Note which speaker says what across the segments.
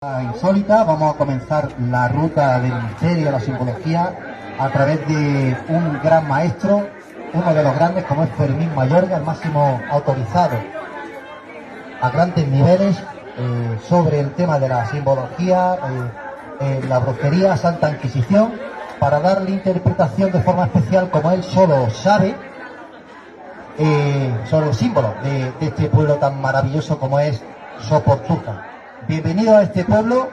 Speaker 1: Insólita, vamos a comenzar la ruta del misterio, la simbología, a través de un gran maestro, uno de los grandes, como es Fermín Mayorga, el máximo autorizado a grandes niveles sobre el tema de la simbología, la brujería, Santa Inquisición, para darle interpretación de forma especial, como él solo sabe, sobre los símbolos de este pueblo tan maravilloso como es Soportuca. Bienvenido a este pueblo.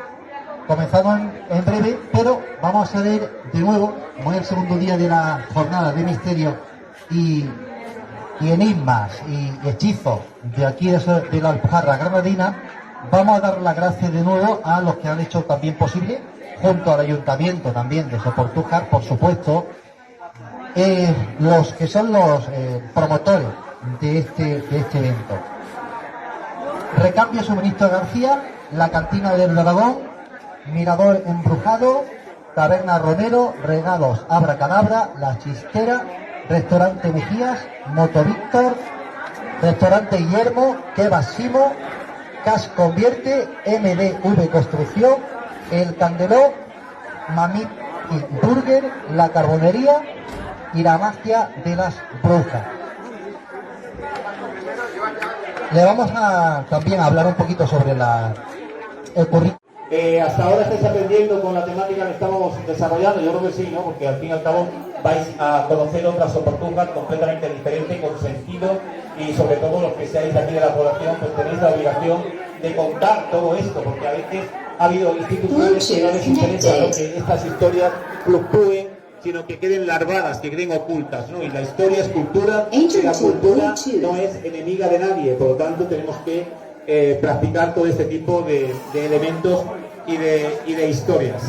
Speaker 1: Comenzamos en breve, pero vamos a saber de nuevo, como es el segundo día de la jornada de misterio y enigmas y hechizos de aquí de la Alpujarra Granadina. Vamos a dar las gracias de nuevo a los que han hecho también posible, junto al ayuntamiento también de Soportuca, por supuesto, los que son los promotores de este evento. Recambio Suministro García, la Cantina del Dragón, Mirador Embrujado, Taberna Romero, Regalos Abracadabra, La Chistera, Restaurante Mejías, Moto Víctor, Restaurante Guillermo, Kebab Simo, Cas Convierte, MDV Construcción, El Candeló, Mamit y Burger, La Carbonería y la Magia de las Brujas. Le vamos a también a hablar un poquito sobre el currículum.
Speaker 2: Hasta ahora estáis aprendiendo con la temática que estamos desarrollando, yo creo que sí, ¿no? Porque al fin y al cabo vais a conocer otras Soportucas completamente diferentes, con sentido, y sobre todo los que seáis aquí de la población, pues tenéis la obligación de contar todo esto, porque a veces ha habido instituciones que no les interesa, ¿no?, que estas historias fluctúen, sino que queden larvadas, que queden ocultas, ¿no? Y la historia es cultura, y la cultura no es enemiga de nadie, por lo tanto tenemos que practicar todo este tipo de elementos y de historias.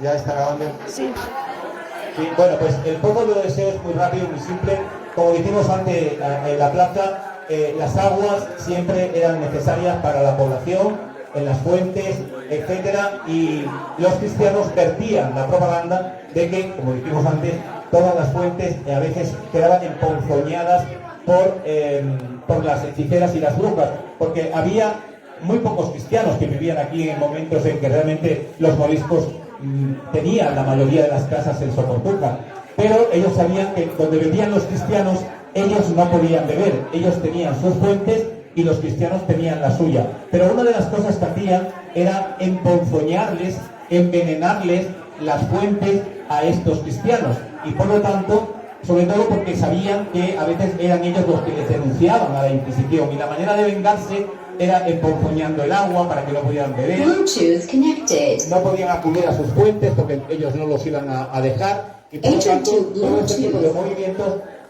Speaker 2: ¿Ya está grabando?
Speaker 3: Sí.
Speaker 2: Sí. Bueno, pues el poco de deseo es muy rápido, muy simple. Como dijimos antes en la plaza, las aguas siempre eran necesarias para la población, en las fuentes, etcétera, y los cristianos vertían la propaganda de que, como dijimos antes, todas las fuentes a veces quedaban emponzoñadas por las hechiceras y las brujas, porque había muy pocos cristianos que vivían aquí en momentos en que realmente los moriscos tenían la mayoría de las casas en Soportuca, pero ellos sabían que donde vivían los cristianos, ellos no podían beber, ellos tenían sus fuentes y los cristianos tenían la suya. Pero una de las cosas que hacían era emponzoñarles, envenenarles las fuentes a estos cristianos, y por lo tanto, sobre todo porque sabían que a veces eran ellos los que les denunciaban a la Inquisición, y la manera de vengarse era emponzoñando el agua para que no pudieran beber, no podían acudir a sus fuentes porque ellos no los iban a dejar, y por lo tanto todo este tipo de movimientos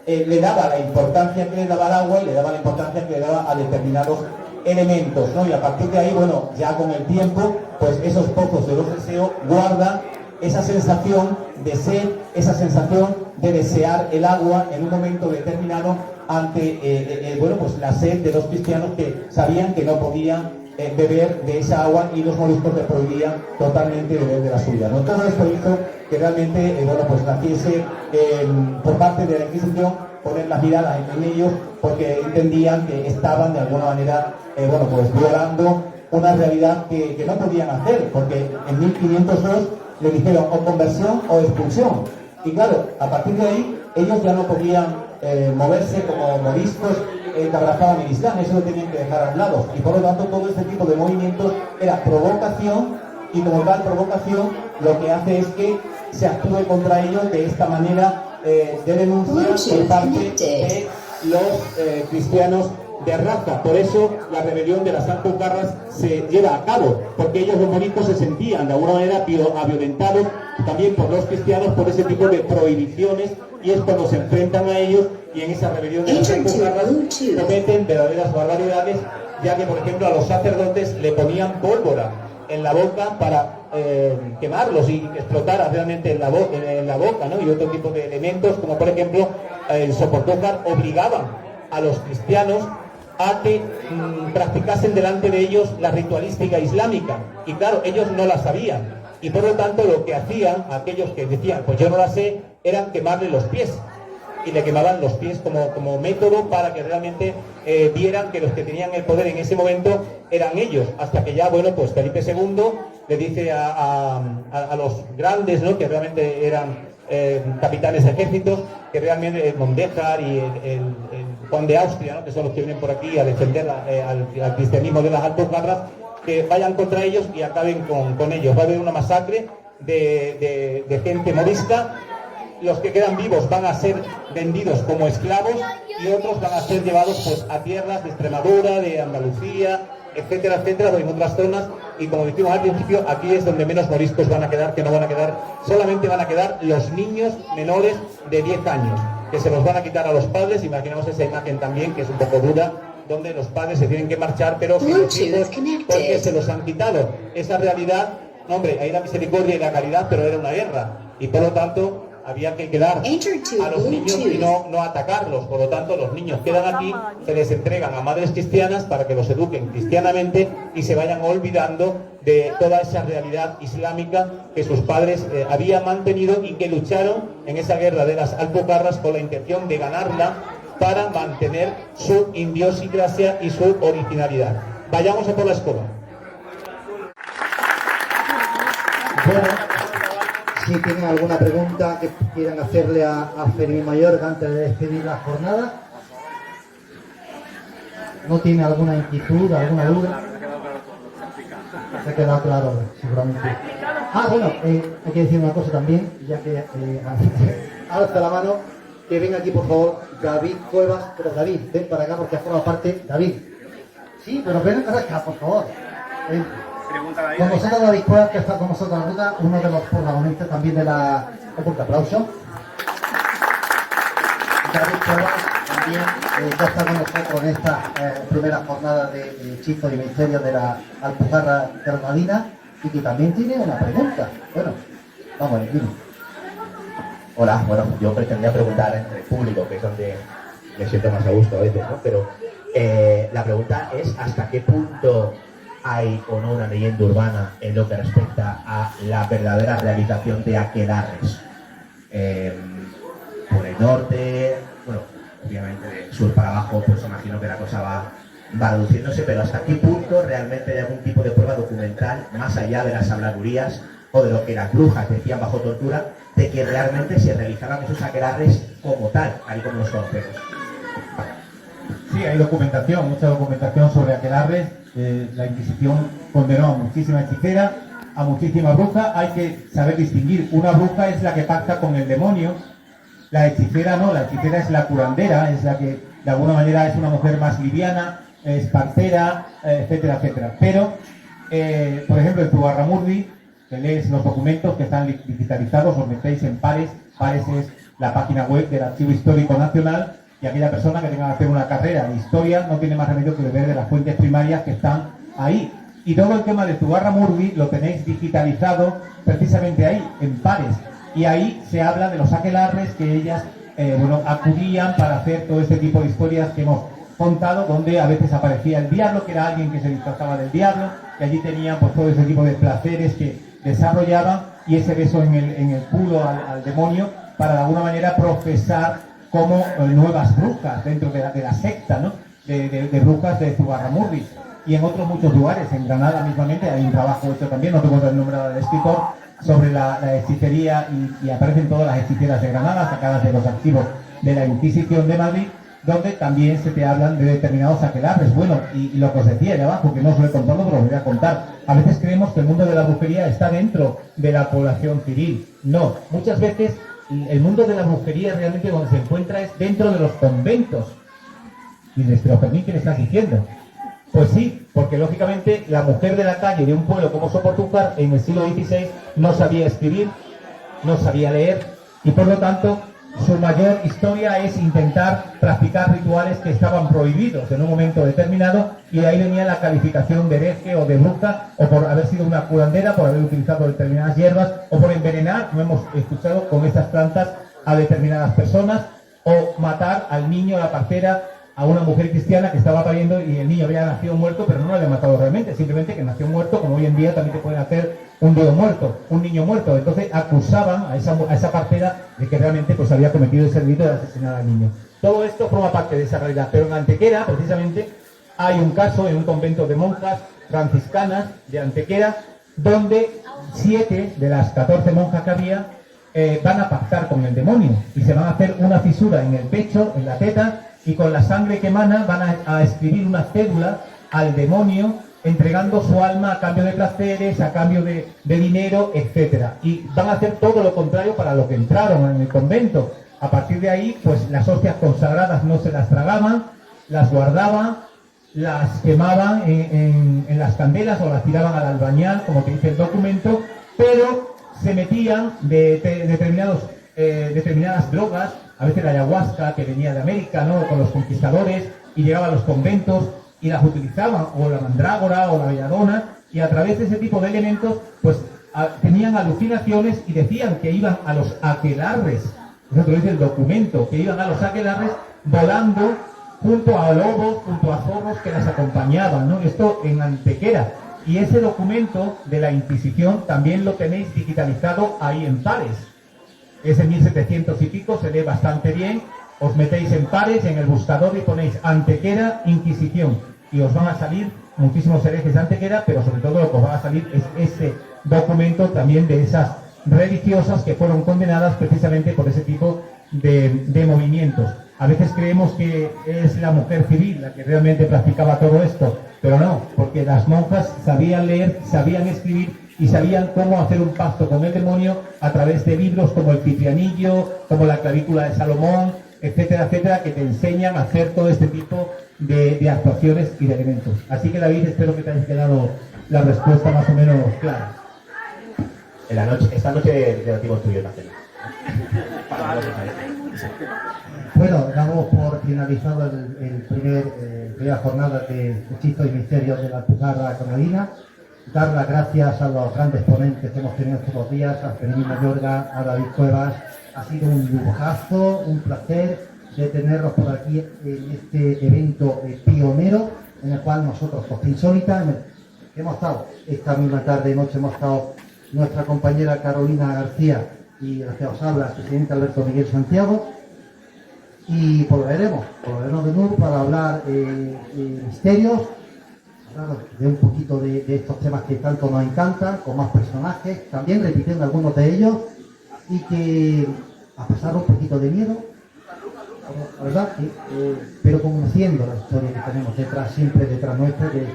Speaker 2: le daba la importancia que le daba al agua y le daba la importancia que le daba a determinados elementos, ¿no? Y a partir de ahí, bueno, ya con el tiempo, pues esos pozos de los deseos guardan esa sensación de sed, esa sensación de desear el agua en un momento determinado ante bueno, pues la sed de los cristianos, que sabían que no podían beber de esa agua, y los moriscos les prohibían totalmente beber de la suya, ¿no? Todo esto hizo que realmente bueno, pues naciese por parte de la Inquisición poner las miradas en ellos, porque entendían que estaban de alguna manera bueno, pues violando una realidad que no podían hacer, porque en 1502 le dijeron o conversión o expulsión, y claro, a partir de ahí ellos ya no podían moverse como moriscos que abrazaban el Islam, eso lo tenían que dejar a un lado, y por lo tanto todo este tipo de movimientos era provocación, y como tal provocación lo que hace es que se actúe contra ellos de esta manera de denuncia por parte de los cristianos de raza. Por eso la rebelión de las Alpujarras se lleva a cabo, porque ellos, los moriscos, se sentían de alguna manera violentados también por los cristianos por ese tipo de prohibiciones, y es cuando se enfrentan a ellos, y en esa rebelión de las Alpujarras cometen verdaderas barbaridades, ya que por ejemplo a los sacerdotes le ponían pólvora en la boca para quemarlos y explotar realmente en la boca, ¿no? Y otro tipo de elementos, como por ejemplo en Soportuca obligaban a los cristianos a que practicasen delante de ellos la ritualística islámica, y claro, ellos no la sabían, y por lo tanto lo que hacían aquellos que decían, pues yo no la sé, eran quemarle los pies, y le quemaban los pies como método para que realmente vieran que los que tenían el poder en ese momento eran ellos, hasta que ya, bueno, pues Felipe II le dice a los grandes, ¿no?, que realmente eran capitanes de ejércitos, que realmente Mondéjar y el Juan de Austria, ¿no?, que son los que vienen por aquí a defender al cristianismo de las Alpujarras, que vayan contra ellos y acaben con ellos. Va a haber una masacre de gente morisca. Los que quedan vivos van a ser vendidos como esclavos y otros van a ser llevados pues a tierras de Extremadura, de Andalucía, etcétera, etcétera, o en otras zonas. Y como dijimos al principio, aquí es donde menos moriscos van a quedar, que no van a quedar, solamente van a quedar los niños menores de 10 años, que se los van a quitar a los padres. Imaginemos esa imagen también, que es un poco dura, donde los padres se tienen que marchar, pero sin los hijos, porque se los han quitado. Esa realidad, no, hombre, hay la misericordia y la caridad, pero era una guerra, y por lo tanto había que quedar a los niños y no atacarlos. Por lo tanto, los niños quedan aquí, se les entregan a madres cristianas para que los eduquen cristianamente y se vayan olvidando de toda esa realidad islámica que sus padres habían mantenido y que lucharon en esa guerra de las Alpujarras con la intención de ganarla para mantener su idiosincrasia y su originalidad. Vayamos a por la escoba.
Speaker 1: Bueno, si tienen alguna pregunta que quieran hacerle a Fermín Mayorga antes de despedir la jornada. ¿No tiene alguna inquietud, alguna duda? Se ha quedado claro, seguramente. Bueno, hay que decir una cosa también, ya que alza la mano, que venga aquí por favor David Cuevas. Pero David, ven para acá porque forma parte. David. Sí, pero ven para acá, por favor. Con nosotros David Cuevas, que está con nosotros en la ruta, uno de los protagonistas también de la... Un fuerte aplauso. David Cuevas también ya está con nosotros en esta primera jornada de Hechizos y Misterios de la Alpujarra Granadina, y que también tiene una pregunta. Bueno, vamos a ver, dime.
Speaker 3: Hola, bueno, yo pretendía preguntar entre el público, que es donde me siento más a gusto a veces, ¿no? Pero la pregunta es ¿hasta qué punto hay o no una leyenda urbana en lo que respecta a la verdadera realización de aquelarres? Por el norte, bueno, obviamente de sur para abajo, pues imagino que la cosa va reduciéndose, pero ¿hasta qué punto realmente hay algún tipo de prueba documental, más allá de las habladurías o de lo que las brujas decían bajo tortura, de que realmente se realizaban esos aquelarres como tal, ahí como los conocemos?
Speaker 4: Sí, hay documentación, mucha documentación sobre aquelarres. La Inquisición condenó a muchísima hechicera, a muchísima bruja. Hay que saber distinguir. Una bruja es la que pacta con el demonio. La hechicera no, la hechicera es la curandera, es la que de alguna manera es una mujer más liviana, es partera, etcétera, etcétera. Pero, por ejemplo, en Zugarramurdi, que lees los documentos que están digitalizados, os metéis en Pares. Pares es la página web del Archivo Histórico Nacional, y aquella persona que tenga que hacer una carrera de historia no tiene más remedio que beber de las fuentes primarias que están ahí. Y todo el tema de Zugarramurdi lo tenéis digitalizado precisamente ahí, en Pares. Y ahí se habla de los aquelarres que ellas acudían para hacer todo este tipo de historias que hemos contado, donde a veces aparecía el diablo, que era alguien que se disfrazaba del diablo, y allí tenían pues todo ese tipo de placeres que desarrollaban, y ese beso en el culo al demonio, para de alguna manera profesar como nuevas brujas dentro de la secta, ¿no? de brujas de Zugarramurdi. Y en otros muchos lugares, en Granada mismamente, hay un trabajo hecho también, no recuerdo el nombre del escritor, sobre la hechicería, y aparecen todas las hechiceras de Granada, sacadas de los archivos de la Inquisición de Madrid, donde también se te hablan de determinados aquelarres. Bueno, y lo que os decía de abajo, que no os lo he contado, pero os voy a contar. A veces creemos que el mundo de la brujería está dentro de la población civil. No, muchas veces el mundo de la brujería realmente donde se encuentra es dentro de los conventos. Y dices, pero Fermín, ¿qué le estás diciendo? Pues sí, porque lógicamente la mujer de la calle de un pueblo como Soportúcar en el siglo XVI no sabía escribir, no sabía leer, y por lo tanto su mayor historia es intentar practicar rituales que estaban prohibidos en un momento determinado, y de ahí venía la calificación de hereje o de bruja, o por haber sido una curandera, por haber utilizado determinadas hierbas, o por envenenar, como hemos escuchado, con estas plantas a determinadas personas, o matar al niño, a la partera, a una mujer cristiana que estaba pariendo y el niño había nacido muerto, pero no lo había matado realmente, simplemente que nació muerto, como hoy en día también te pueden hacer un dedo muerto, un niño muerto. Entonces acusaban a esa partera de que realmente pues había cometido ese delito de asesinar al niño. Todo esto forma parte de esa realidad, pero en Antequera, precisamente, hay un caso en un convento de monjas franciscanas de Antequera, donde 7 de las 14 monjas que había van a pactar con el demonio y se van a hacer una fisura en el pecho, en la teta, y con la sangre que emana van a escribir una cédula al demonio, entregando su alma a cambio de placeres, a cambio de dinero, etcétera. Y van a hacer todo lo contrario para lo que entraron en el convento. A partir de ahí, pues las hostias consagradas no se las tragaban, las guardaban, las quemaban en las candelas o las tiraban al albañal, como te dice el documento, pero se metían de determinadas drogas, a veces la ayahuasca que venía de América, ¿no?, con los conquistadores, y llegaba a los conventos y las utilizaban, o la mandrágora o la belladona, y a través de ese tipo de elementos pues tenían alucinaciones y decían que iban a los aquelarres, eso te lo dice el documento, que iban a los aquelarres volando junto a lobos, junto a zorros que las acompañaban, ¿no? Esto en Antequera. Y ese documento de la Inquisición también lo tenéis digitalizado ahí en Pares. Es en 1700 y pico, se lee bastante bien. Os metéis en Pares, en el buscador, y ponéis Antequera, Inquisición. Y os van a salir muchísimos herejes de Antequera, pero sobre todo lo que os va a salir es ese documento también de esas religiosas que fueron condenadas precisamente por ese tipo de movimientos. A veces creemos que es la mujer civil la que realmente practicaba todo esto, pero no, porque las monjas sabían leer, sabían escribir y sabían cómo hacer un pacto con el demonio a través de libros como el Ciprianillo, como la Clavícula de Salomón, etcétera, etcétera, que te enseñan a hacer todo este tipo de actuaciones y de elementos. Así que, David, espero que te haya quedado la respuesta más o menos clara.
Speaker 3: Esta noche debativo tuyo la cena.
Speaker 1: Bueno, damos por finalizado el primera jornada de Hechizos y Misterios de la Alpujarra Granadina. Dar las gracias a los grandes ponentes que hemos tenido estos 2 días, a Fermín Mayorga, a David Cuevas. Ha sido un lujazo, un placer de tenerlos por aquí en este evento pionero, en el cual nosotros, Costa Insólita, hemos estado esta misma tarde, noche, hemos estado nuestra compañera Carolina García y la que os habla, el presidente Alberto Miguel Santiago. Y volveremos de nuevo para hablar misterios, hablar de un poquito de estos temas que tanto nos encantan, con más personajes, también repitiendo algunos de ellos, y que a pasar un poquito de miedo, ¿verdad? Pero conociendo la historia que tenemos detrás, siempre detrás nuestra, de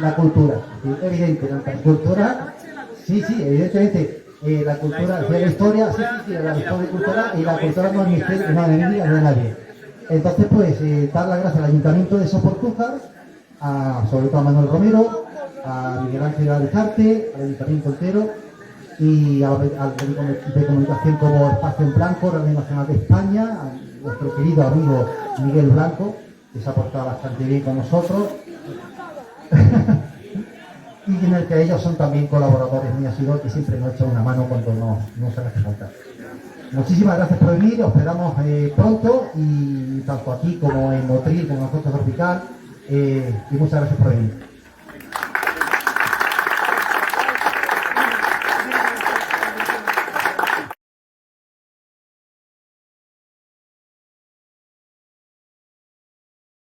Speaker 1: la cultura. Evidente, la cultura, sí, evidentemente. La cultura, la historia, la historia cultural, y la cultura no es misterio, no es enemiga de nadie. Entonces, pues, dar las gracias al Ayuntamiento de Soportújar, sobre todo a Manuel Romero, a Miguel Ángel Alejarte, al Ayuntamiento entero, y al de comunicación como Espacio en Blanco, Radio Nacional de España, a nuestro querido amigo Miguel Blanco, que se ha portado bastante bien con nosotros. Y en el que ellos son también colaboradores míos y que siempre nos echan una mano cuando nos hace falta. Muchísimas gracias por venir, os esperamos pronto, y tanto aquí como en Motril, como en la Costa Tropical, y muchas gracias por venir.